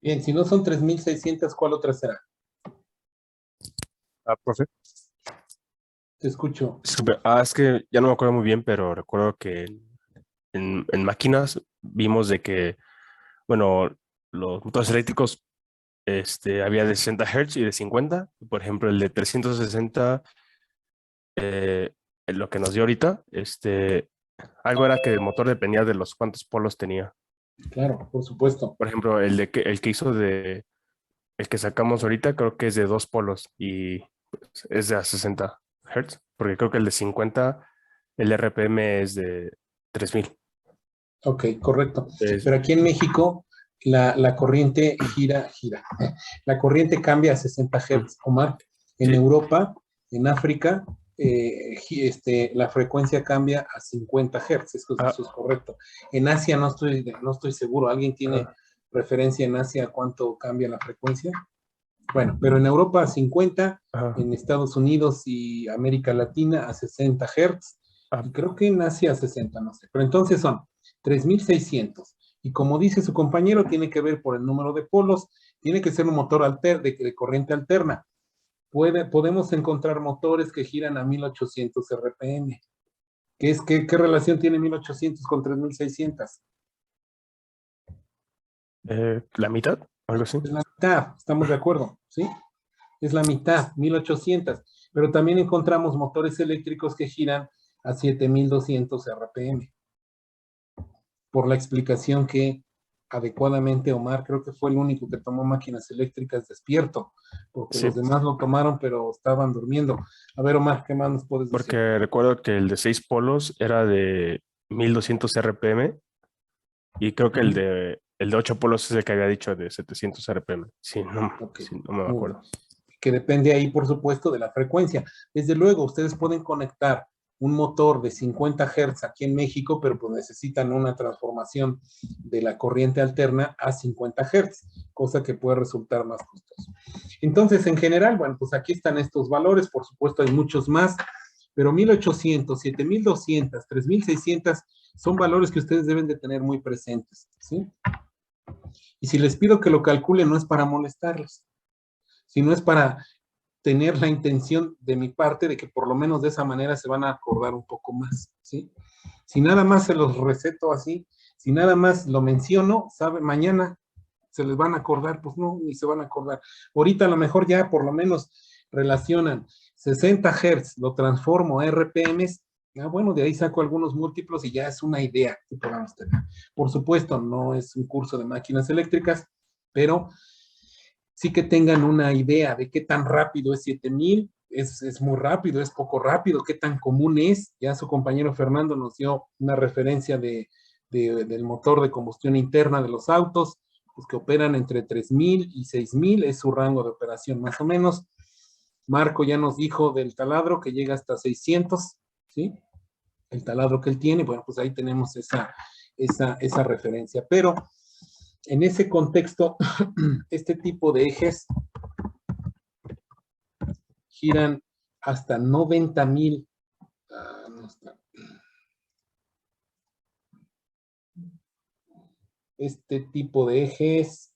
Bien, si no son 3600, ¿cuál otra será? Profe. Te escucho. Es que ya no me acuerdo muy bien, pero recuerdo que en máquinas vimos de que, bueno, los motores eléctricos había de 60 Hz y de 50. Por ejemplo, el de 360, lo que nos dio ahorita, algo era que el motor dependía de los cuántos polos tenía. Claro, por supuesto. Por ejemplo, el que sacamos ahorita, creo que es de dos polos y pues, es de a 60 Hz, porque creo que el de 50, el RPM es de 3000. Ok, correcto. Es- Pero aquí en México, la corriente gira. La corriente cambia a 60 mm, Hz. Omar, en sí, Europa, en África, la frecuencia cambia a 50 Hz. Eso es ah, correcto. En Asia no estoy seguro. ¿Alguien tiene ah, referencia en Asia cuánto cambia la frecuencia? Bueno, pero en Europa a 50, ah, en Estados Unidos y América Latina a 60 Hz, ah, y creo que en Asia a 60, no sé. Pero entonces son 3600. Y como dice su compañero, tiene que ver por el número de polos, tiene que ser un motor de corriente alterna. Podemos encontrar motores que giran a 1800 RPM. ¿Qué relación tiene 1800 con 3600? la mitad, algo así. Es la mitad, estamos de acuerdo, ¿sí? Es la mitad, 1800. Pero también encontramos motores eléctricos que giran a 7200 RPM. Por la explicación que adecuadamente Omar creo que fue el único que tomó máquinas eléctricas despierto, porque Sí, los demás lo tomaron, pero estaban durmiendo. A ver, Omar, ¿qué más nos puedes decir? porque recuerdo que el de 6 polos era de 1200 RPM y creo que Ujú. el de 8 polos es el que había dicho de 700 RPM. Ok, Sí, no me muy bien. acuerdo. Que depende ahí, por supuesto, de la frecuencia. Desde luego, ustedes pueden conectar un motor de 50 Hz aquí en México, pero pues necesitan una transformación de la corriente alterna a 50 Hz, cosa que puede resultar más costoso. Entonces, en general, bueno, pues aquí están estos valores, por supuesto hay muchos más, pero 1800, 7200, 3600 son valores que ustedes deben de tener muy presentes, ¿sí? Y si les pido que lo calculen, no es para molestarlos, sino es para tener la intención de mi parte de que por lo menos de esa manera se van a acordar un poco más, ¿sí? Si nada más se los receto así, si nada más lo menciono, sabe, mañana se les van a acordar, pues no, ni se van a acordar. Ahorita a lo mejor ya por lo menos relacionan 60 Hz, lo transformo a RPMs, bueno, de ahí saco algunos múltiplos y ya es una idea que podamos tener. Por supuesto, no es un curso de máquinas eléctricas, pero sí que tengan una idea de qué tan rápido es 7000, es muy rápido, es poco rápido, qué tan común es. Ya su compañero Fernando nos dio una referencia del motor de combustión interna de los autos, pues que operan entre 3000 y 6000, es su rango de operación más o menos. Marco ya nos dijo del taladro que llega hasta 600, ¿sí? El taladro que él tiene, bueno, pues ahí tenemos esa referencia. Pero en ese contexto, este tipo de ejes giran hasta 90,000. No está. Este tipo de ejes,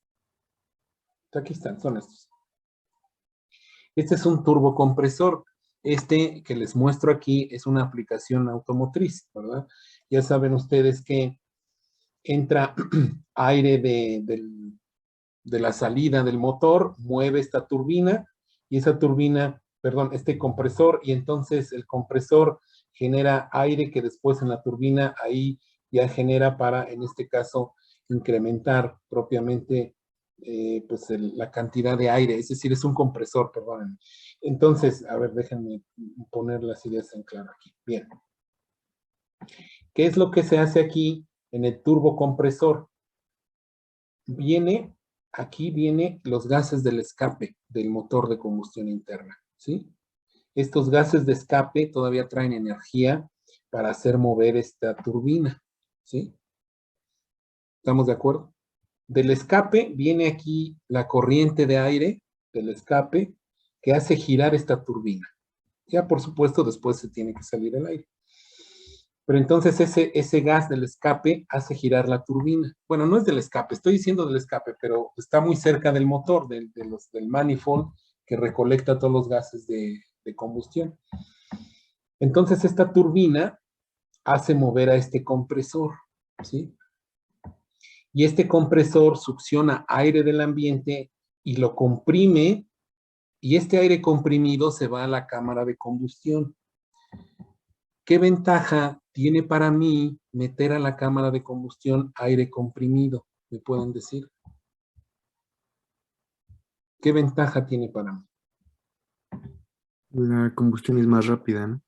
aquí están, son estos. Este es un turbocompresor. Este que les muestro aquí es una aplicación automotriz, ¿verdad? Ya saben ustedes que entra aire de la salida del motor, mueve esta turbina y esa turbina, perdón, este compresor, y entonces el compresor genera aire que después en la turbina ahí ya genera para, en este caso, incrementar propiamente pues la cantidad de aire, es decir, es un compresor, perdón. Entonces, a ver, déjenme poner las ideas en claro aquí. Bien. ¿Qué es lo que se hace aquí en el turbocompresor? Aquí viene los gases del escape del motor de combustión interna, ¿sí? Estos gases de escape todavía traen energía para hacer mover esta turbina, ¿sí? ¿Estamos de acuerdo? Del escape viene aquí la corriente de aire del escape que hace girar esta turbina. Ya, por supuesto, después se tiene que salir el aire. Pero entonces ese gas del escape hace girar la turbina. Bueno, no es del escape, estoy diciendo del escape, pero está muy cerca del motor, del manifold que recolecta todos los gases de combustión. Entonces esta turbina hace mover a este compresor, ¿sí? Y este compresor succiona aire del ambiente y lo comprime, y este aire comprimido se va a la cámara de combustión. ¿Qué ventaja tiene para mí meter a la cámara de combustión aire comprimido? ¿Me pueden decir? ¿Qué ventaja tiene para mí? La combustión es más rápida, ¿no?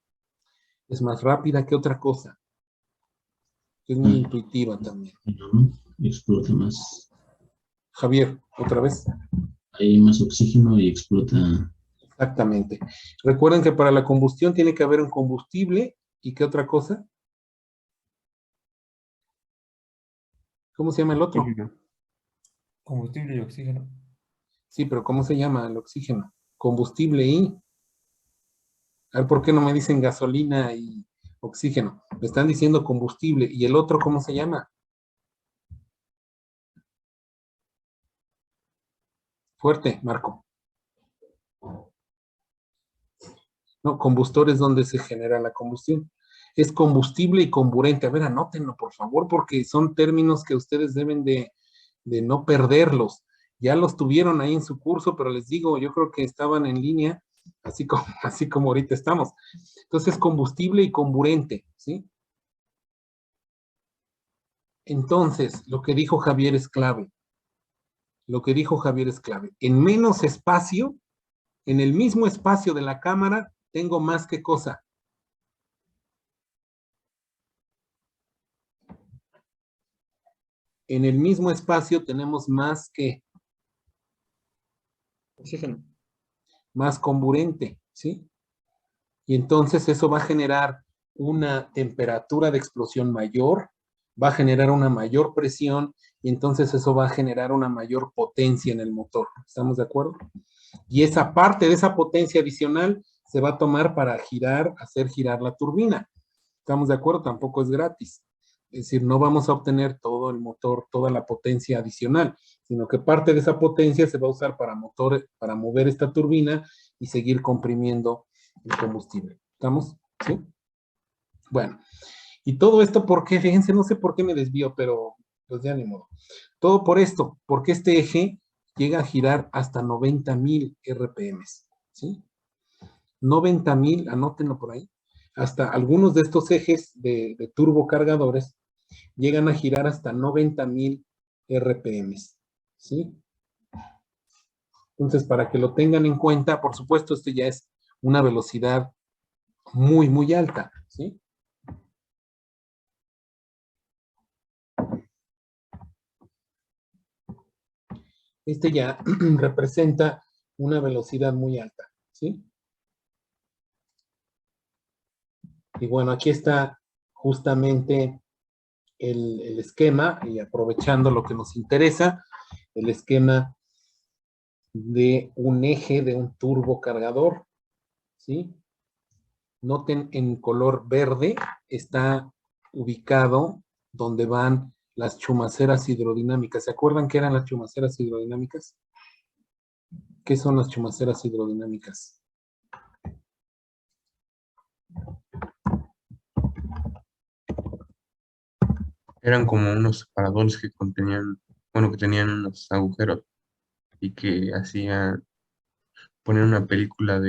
Es más rápida que otra cosa. Es muy intuitiva también. ¿no? Explota más. Javier, otra vez. Hay más oxígeno y explota. Exactamente. Recuerden que para la combustión tiene que haber un combustible. ¿Y qué otra cosa? ¿Cómo se llama el otro? Combustible y oxígeno. Sí, pero ¿cómo se llama el oxígeno? Combustible y... A ver, ¿por qué no me dicen gasolina y oxígeno? Me están diciendo combustible. ¿Y el otro cómo se llama? Fuerte, Marco. No, combustor es donde se genera la combustión. Es combustible y comburente. A ver, anótenlo, por favor, porque son términos que ustedes deben de no perderlos. Ya los tuvieron ahí en su curso, pero les digo, yo creo que estaban en línea, así como ahorita estamos. Entonces, combustible y comburente, ¿sí? Entonces, lo que dijo Javier es clave. Lo que dijo Javier es clave. En menos espacio, en el mismo espacio de la cámara, tengo más que cosa. En el mismo espacio tenemos más que Oxígeno. más comburente, ¿sí? Y entonces eso va a generar una temperatura de explosión mayor, va a generar una mayor presión y entonces eso va a generar una mayor potencia en el motor. ¿Estamos de acuerdo? Y esa parte de esa potencia adicional se va a tomar para hacer girar la turbina. ¿Estamos de acuerdo? Tampoco es gratis. Es decir, no vamos a obtener todo el motor, toda la potencia adicional, sino que parte de esa potencia se va a usar para mover esta turbina y seguir comprimiendo el combustible. ¿Estamos? ¿Sí? Bueno, y todo esto, ¿por qué? Fíjense, no sé por qué me desvío, pero pues ya ni modo. Todo por esto, porque este eje llega a girar hasta 90,000 RPM, ¿sí? 90,000, anótenlo por ahí. Hasta algunos de estos ejes de turbocargadores llegan a girar hasta 90,000 RPM, ¿sí? Entonces, para que lo tengan en cuenta, por supuesto, esto ya es una velocidad muy, muy alta, ¿sí? Este ya representa una velocidad muy alta, ¿sí? Y bueno, aquí está justamente el esquema, y aprovechando lo que nos interesa, el esquema de un eje de un turbocargador, ¿sí? Noten en color verde está ubicado donde van las chumaceras hidrodinámicas. ¿Se acuerdan qué eran las chumaceras hidrodinámicas? ¿Qué son las chumaceras hidrodinámicas? Eran como unos separadores que contenían, bueno, que tenían unos agujeros y que ponían una película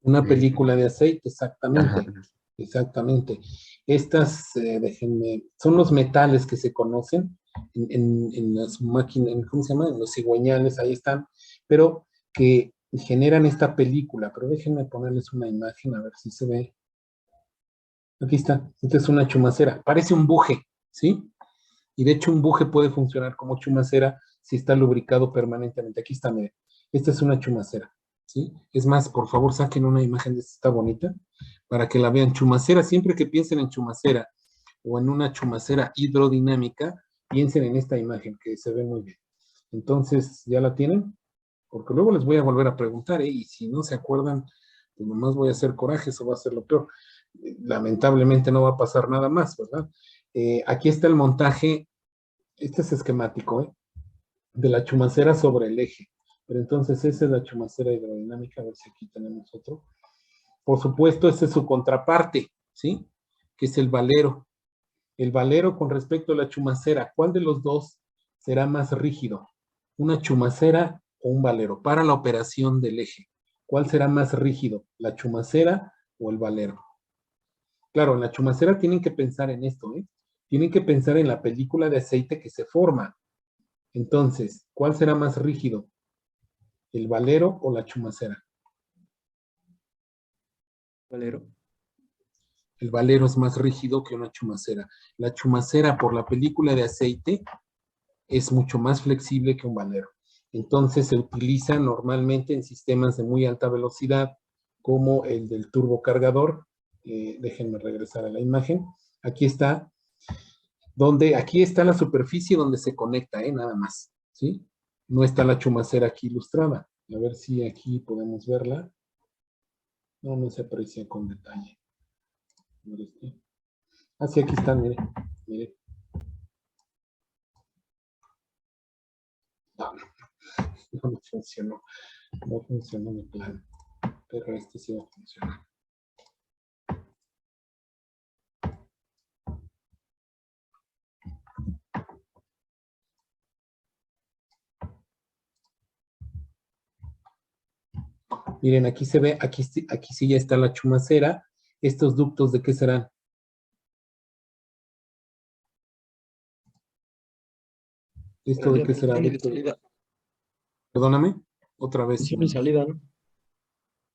Una de, película de aceite, ajá, exactamente. Exactamente. Estas, déjenme, son los metales que se conocen en las máquinas, ¿cómo se llama? En los cigüeñales, ahí están, pero que generan esta película. Pero déjenme ponerles una imagen a ver si se ve. Aquí está. Esta es una chumacera. Parece un buje, ¿sí? Y de hecho un buje puede funcionar como chumacera si está lubricado permanentemente. Aquí está, miren. Esta es una chumacera, ¿sí? Es más, por favor, saquen una imagen de esta bonita para que la vean. Chumacera, siempre que piensen en chumacera o en una chumacera hidrodinámica, piensen en esta imagen que se ve muy bien. Entonces, ¿ya la tienen? Porque luego les voy a volver a preguntar, ¿eh? Y si no se acuerdan, pues nomás voy a hacer coraje, eso va a ser lo peor. lamentablemente no va a pasar nada más, ¿verdad? Aquí está el montaje, este es esquemático, de la chumacera sobre el eje. Pero entonces esa es la chumacera hidrodinámica, a ver si aquí tenemos otro. Por supuesto, esta es su contraparte, ¿sí? Que es el valero. El valero con respecto a la chumacera, ¿cuál de los dos será más rígido? ¿Una chumacera o un valero? Para la operación del eje, ¿cuál será más rígido? ¿La chumacera o el valero? Claro, en la chumacera tienen que pensar en esto, ¿eh? Tienen que pensar en la película de aceite que se forma. Entonces, ¿cuál será más rígido? ¿El valero o la chumacera? Valero. El valero es más rígido que una chumacera. La chumacera, por la película de aceite, es mucho más flexible que un valero. Entonces se utiliza normalmente en sistemas de muy alta velocidad, como el del turbocargador. Déjenme regresar a la imagen. Aquí está, aquí está la superficie donde se conecta, nada más, ¿sí? No está la chumacera aquí ilustrada. A ver si aquí podemos verla. No, no se aprecia con detalle. Ah, sí, aquí están, mire. Mire. No, no funcionó. No funcionó mi plan. Pero este sí va a funcionar. Miren, aquí se ve, aquí sí ya está la chumacera. Estos ductos, ¿de qué serán? ¿Esto de qué será? Presión y de salida. Perdóname, otra vez. Presión y salida, ¿no?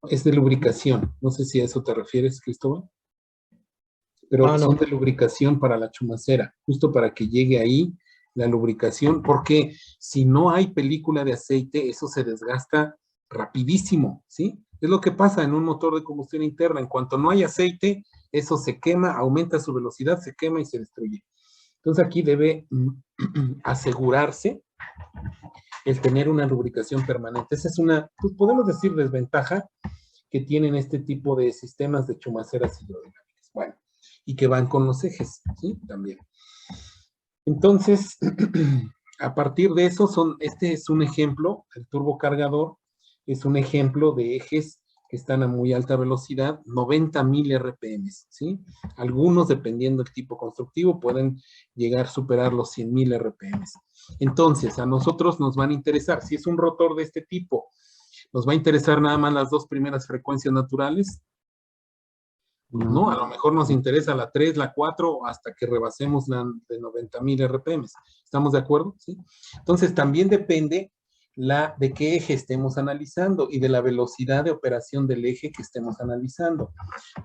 Es de lubricación. No sé si a eso te refieres, Cristóbal. Pero No. son de lubricación para la chumacera, justo para que llegue ahí la lubricación, porque si no hay película de aceite, eso se desgasta rapidísimo, ¿sí? Es lo que pasa en un motor de combustión interna. En cuanto no hay aceite, eso se quema, aumenta su velocidad, se quema y se destruye. Entonces aquí debe asegurarse el tener una lubricación permanente. Esa es una, pues podemos decir, desventaja que tienen este tipo de sistemas de chumaceras hidrodinámicas. Bueno, y que van con los ejes, ¿sí? También. Entonces, a partir de eso, este es un ejemplo, el turbocargador es un ejemplo de ejes que están a muy alta velocidad, 90,000 RPM, ¿sí? Algunos, dependiendo del tipo constructivo, pueden llegar a superar los 100,000 RPM. Entonces, a nosotros nos van a interesar, si es un rotor de este tipo, nos va a interesar nada más las dos primeras frecuencias naturales. No, a lo mejor nos interesa la 3, la 4, hasta que rebasemos la de 90,000 RPM. ¿Estamos de acuerdo? ¿Sí? Entonces, también depende de qué eje estemos analizando y de la velocidad de operación del eje que estemos analizando.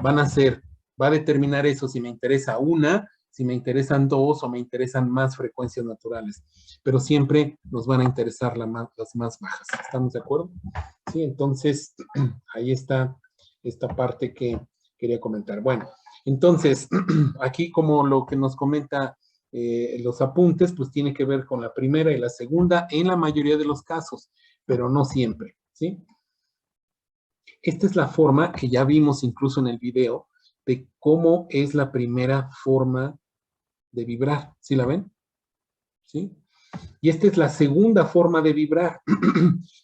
Va a determinar eso si me interesa una, si me interesan dos o me interesan más frecuencias naturales. Pero siempre nos van a interesar las más bajas. ¿Estamos de acuerdo? Sí, entonces, ahí está esta parte que quería comentar. Bueno, entonces, aquí como lo que nos comenta los apuntes, pues tiene que ver con la primera y la segunda en la mayoría de los casos, pero no siempre, ¿sí? Esta es la forma que ya vimos incluso en el video de cómo es la primera forma de vibrar. ¿Sí la ven? ¿Sí? Y esta es la segunda forma de vibrar.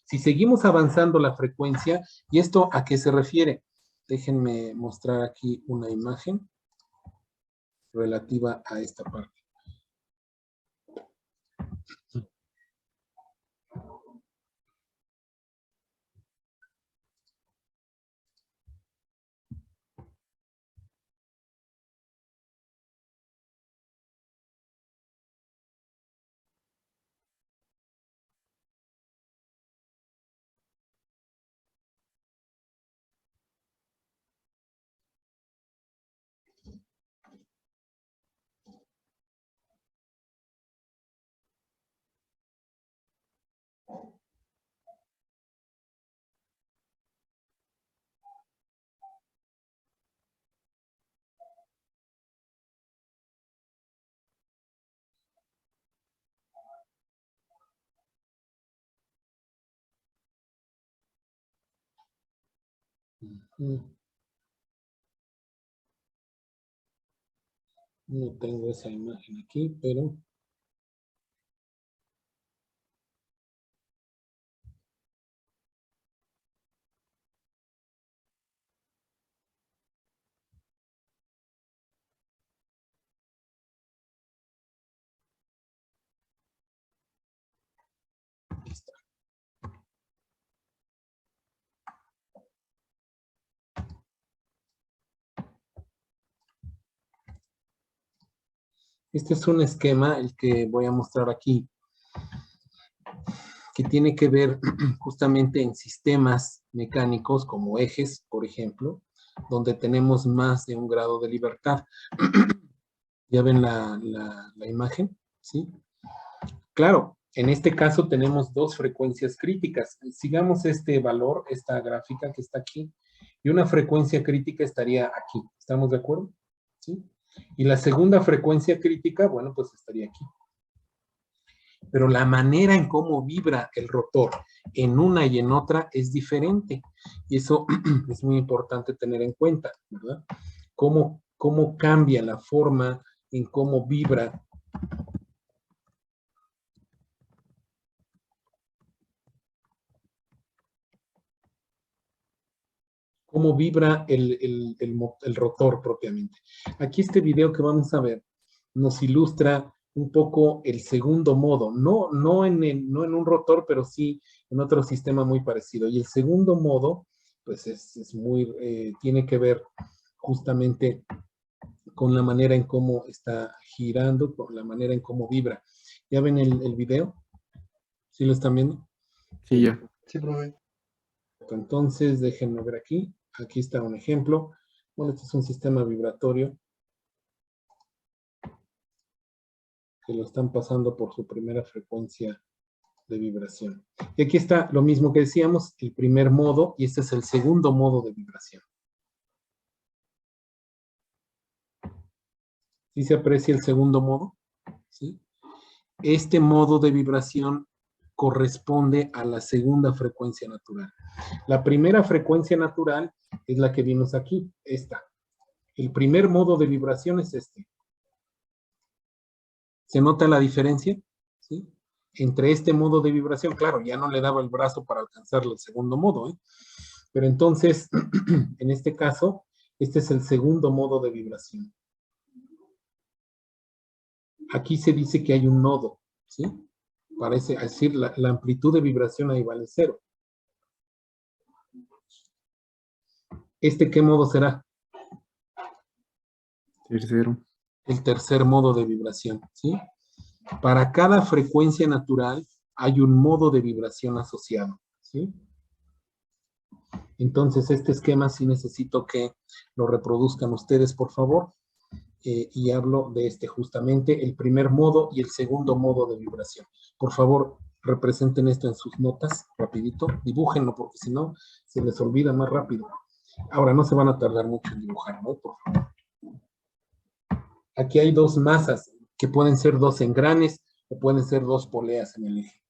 Si seguimos avanzando la frecuencia, ¿y esto a qué se refiere? Déjenme mostrar aquí una imagen relativa a esta parte. No tengo esa imagen aquí, pero aquí está. Este es un esquema, el que voy a mostrar aquí, que tiene que ver justamente en sistemas mecánicos como ejes, por ejemplo, donde tenemos más de un grado de libertad. ¿Ya ven la imagen? ¿Sí? Claro, en este caso tenemos dos frecuencias críticas. Sigamos este valor, esta gráfica que está aquí, y una frecuencia crítica estaría aquí. ¿Estamos de acuerdo? ¿Sí? Y la segunda frecuencia crítica, bueno, pues estaría aquí. Pero la manera en cómo vibra el rotor en una y en otra es diferente. Y eso es muy importante tener en cuenta, ¿verdad? Cómo cambia la forma en cómo vibra el rotor propiamente. Aquí este video que vamos a ver nos ilustra un poco el segundo modo, no en un rotor, pero sí en otro sistema muy parecido. Y el segundo modo, pues tiene que ver justamente con la manera en cómo está girando, con la manera en cómo vibra. ¿Ya ven el video? ¿Sí lo están viendo? Sí, ya. Sí, profe. Entonces, déjenme ver aquí. Aquí está un ejemplo. Bueno, este es un sistema vibratorio que lo están pasando por su primera frecuencia de vibración. Y aquí está lo mismo que decíamos, el primer modo, y este es el segundo modo de vibración. ¿Sí se aprecia el segundo modo? ¿Sí? Este modo de vibración corresponde a la segunda frecuencia natural. La primera frecuencia natural es la que vimos aquí, esta. El primer modo de vibración es este. ¿Se nota la diferencia? ¿Sí? Entre este modo de vibración, claro, ya no le daba el brazo para alcanzar el segundo modo, ¿eh? Pero entonces, en este caso, este es el segundo modo de vibración. Aquí se dice que hay un nodo, ¿sí? Parece decir, la amplitud de vibración ahí vale 0. ¿Qué modo será? Tercero. El tercer modo de vibración, ¿sí? Para cada frecuencia natural hay un modo de vibración asociado, ¿sí? Entonces, este esquema sí necesito que lo reproduzcan ustedes, por favor. Y hablo de justamente, el primer modo y el segundo modo de vibración. Por favor, representen esto en sus notas, rapidito, dibújenlo, porque si no, se les olvida más rápido. Ahora, no se van a tardar mucho en dibujar, ¿no? Por favor. Aquí hay dos masas, que pueden ser dos engranes, o pueden ser dos poleas en el eje.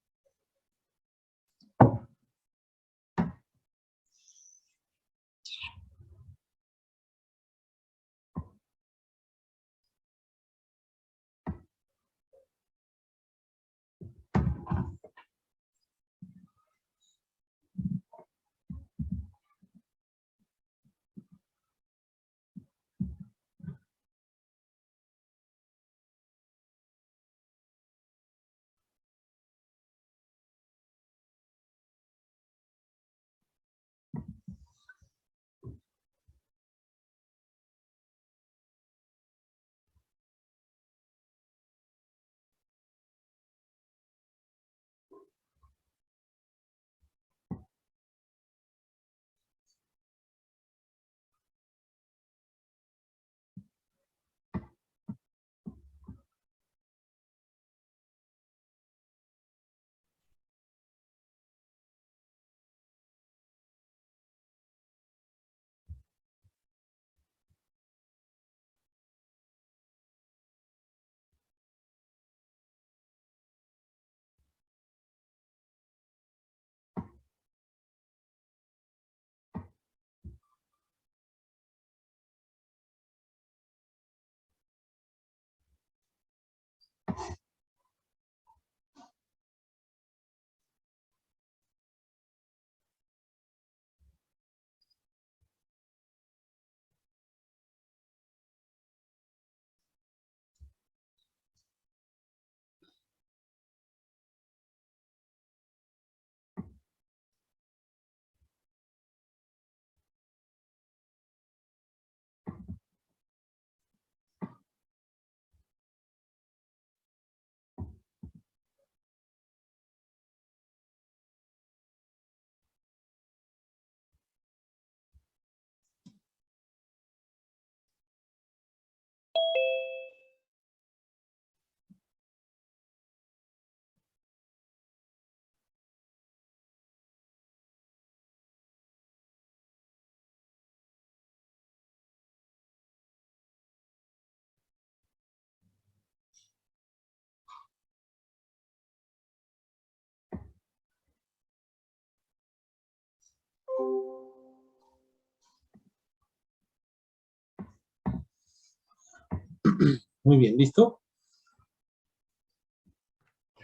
Muy bien, ¿listo?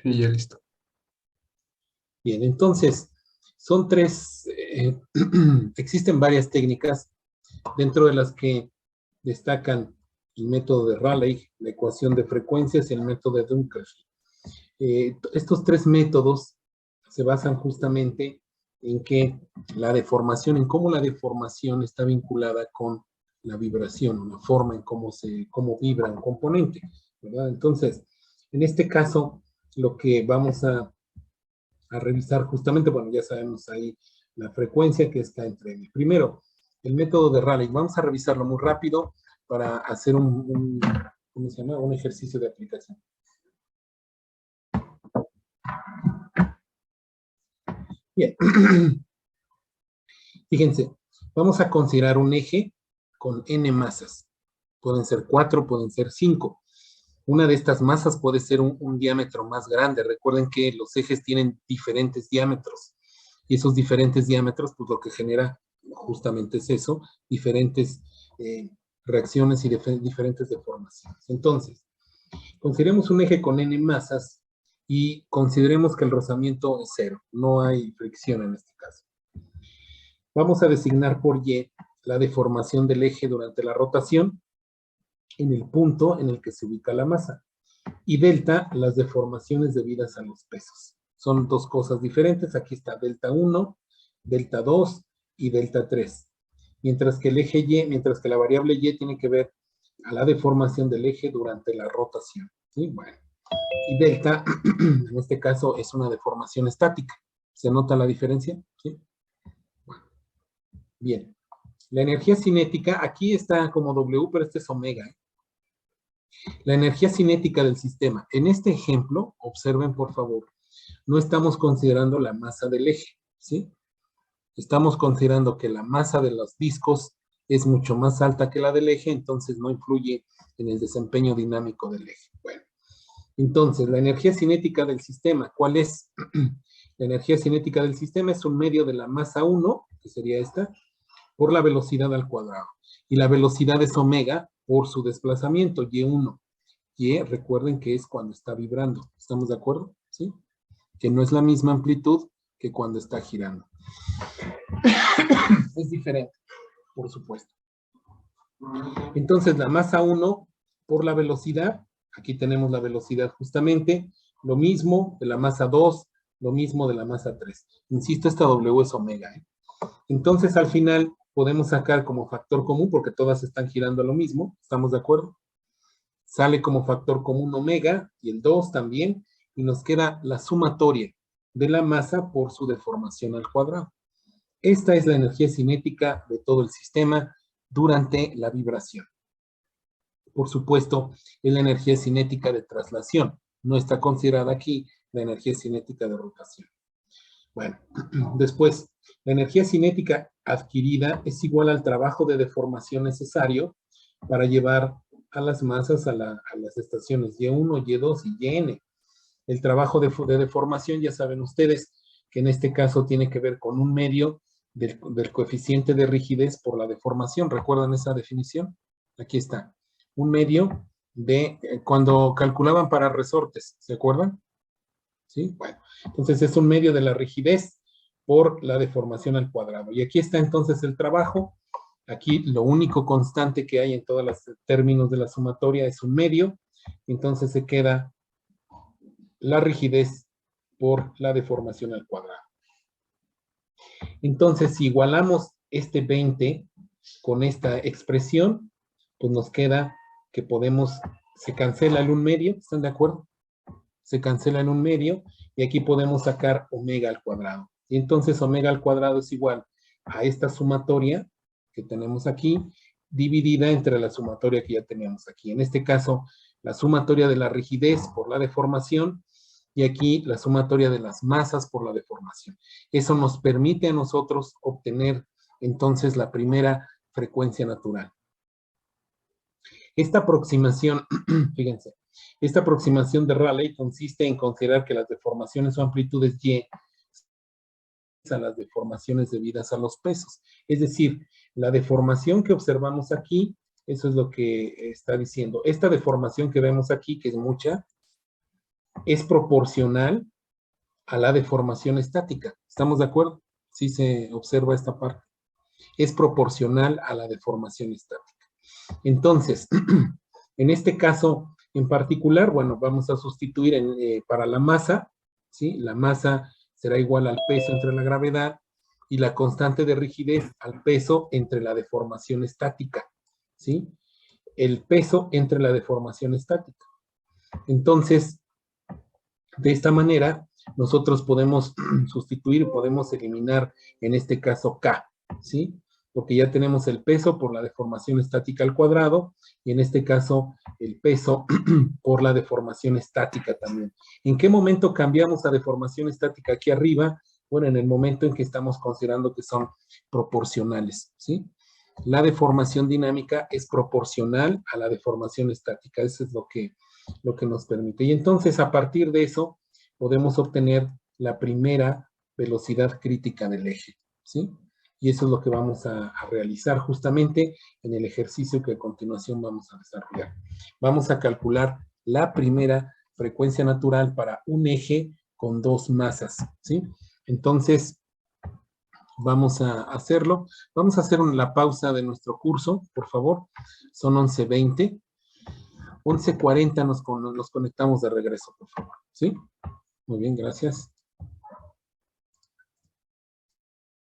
Sí, ya listo. Bien, entonces, son tres, existen varias técnicas dentro de las que destacan el método de Rayleigh, la ecuación de frecuencias y el método de Dunkerque. Estos tres métodos se basan justamente en que la deformación, en cómo la deformación está vinculada con la vibración, la forma en cómo vibra un componente, ¿verdad? Entonces, en este caso, lo que vamos a revisar justamente, bueno, ya sabemos ahí la frecuencia que está entre. Primero, el método de Rayleigh. Vamos a revisarlo muy rápido para hacer ¿cómo se llama? Un ejercicio de aplicación. Bien. Fíjense, vamos a considerar un eje con n masas. Pueden ser 4, pueden ser 5. Una de estas masas puede ser un diámetro más grande. Recuerden que los ejes tienen diferentes diámetros. Y esos diferentes diámetros, pues lo que genera justamente es eso, diferentes reacciones y diferentes deformaciones. Entonces, consideremos un eje con n masas y consideremos que el rozamiento es 0. No hay fricción en este caso. Vamos a designar por Y la deformación del eje durante la rotación en el punto en el que se ubica la masa. Y delta, las deformaciones debidas a los pesos. Son dos cosas diferentes. Aquí está delta 1, delta 2 y delta 3. Mientras que el eje Y, mientras que la variable Y tiene que ver a la deformación del eje durante la rotación. ¿Sí? Bueno. Y delta, en este caso, es una deformación estática. ¿Se nota la diferencia? ¿Sí? Bueno. Bien. La energía cinética, aquí está como W, pero este es omega. La energía cinética del sistema. En este ejemplo, observen por favor, no estamos considerando la masa del eje, ¿sí? Estamos considerando que la masa de los discos es mucho más alta que la del eje, entonces no influye en el desempeño dinámico del eje. Bueno, entonces, la energía cinética del sistema, ¿cuál es? La energía cinética del sistema es un medio de la masa 1, que sería esta, por la velocidad al cuadrado. Y la velocidad es omega por su desplazamiento, Y1. Y recuerden que es cuando está vibrando. ¿Estamos de acuerdo? ¿Sí? Que no es la misma amplitud que cuando está girando. Es diferente, por supuesto. Entonces, la masa 1 por la velocidad, aquí tenemos la velocidad justamente, lo mismo de la masa 2, lo mismo de la masa 3. Insisto, esta W es omega. Entonces, al final, podemos sacar como factor común, porque todas están girando lo mismo, ¿estamos de acuerdo? Sale como factor común omega y el 2 también, y nos queda la sumatoria de la masa por su deformación al cuadrado. Esta es la energía cinética de todo el sistema durante la vibración. Por supuesto, es la energía cinética de traslación. No está considerada aquí la energía cinética de rotación. Bueno, después, la energía cinética adquirida es igual al trabajo de deformación necesario para llevar a las masas a las estaciones Y1, Y2 y Yn. El trabajo de deformación, ya saben ustedes, que en este caso tiene que ver con un medio del coeficiente de rigidez por la deformación. ¿Recuerdan esa definición? Aquí está. Un medio de, cuando calculaban para resortes, ¿se acuerdan? ¿Sí? Bueno, entonces es un medio de la rigidez por la deformación al cuadrado. Y aquí está entonces el trabajo. Aquí lo único constante que hay en todos los términos de la sumatoria es un medio. Entonces se queda la rigidez por la deformación al cuadrado. Entonces, si igualamos este 20 con esta expresión, pues nos queda que se cancela el 1 medio, ¿están de acuerdo? Se cancela el 1 medio y aquí podemos sacar omega al cuadrado. Y entonces omega al cuadrado es igual a esta sumatoria que tenemos aquí, dividida entre la sumatoria que ya teníamos aquí. En este caso, la sumatoria de la rigidez por la deformación y aquí la sumatoria de las masas por la deformación. Eso nos permite a nosotros obtener entonces la primera frecuencia natural. Esta aproximación, fíjense, esta aproximación de Rayleigh consiste en considerar que las deformaciones o amplitudes Y a las deformaciones debidas a los pesos. Es decir, la deformación que observamos aquí Eso es lo que está diciendo. Esta deformación que vemos aquí, que es mucha, es proporcional a la deformación estática. ¿Estamos de acuerdo? Sí se observa esta parte. Es proporcional a la deformación estática. Entonces, en este caso en particular, bueno, vamos a sustituir para la masa, ¿sí? La masa será igual al peso entre la gravedad y la constante de rigidez al peso entre la deformación estática, ¿sí? El peso entre la deformación estática. Entonces, de esta manera, nosotros podemos sustituir, podemos eliminar, en este caso, K, ¿sí? Porque ya tenemos el peso por la deformación estática al cuadrado, y en este caso, el peso por la deformación estática también. ¿En qué momento cambiamos a deformación estática aquí arriba? Bueno, en el momento en que estamos considerando que son proporcionales, ¿sí? La deformación dinámica es proporcional a la deformación estática. Eso es lo que nos permite. Y entonces, a partir de eso, podemos obtener la primera velocidad crítica del eje, ¿sí? Y eso es lo que vamos a realizar justamente en el ejercicio que a continuación vamos a desarrollar. Vamos a calcular la primera frecuencia natural para un eje con dos masas, ¿sí? Entonces, vamos a hacerlo. Vamos a hacer la pausa de nuestro curso, por favor. Son 11:20. 11:40 nos conectamos de regreso, por favor. ¿Sí? Muy bien, gracias.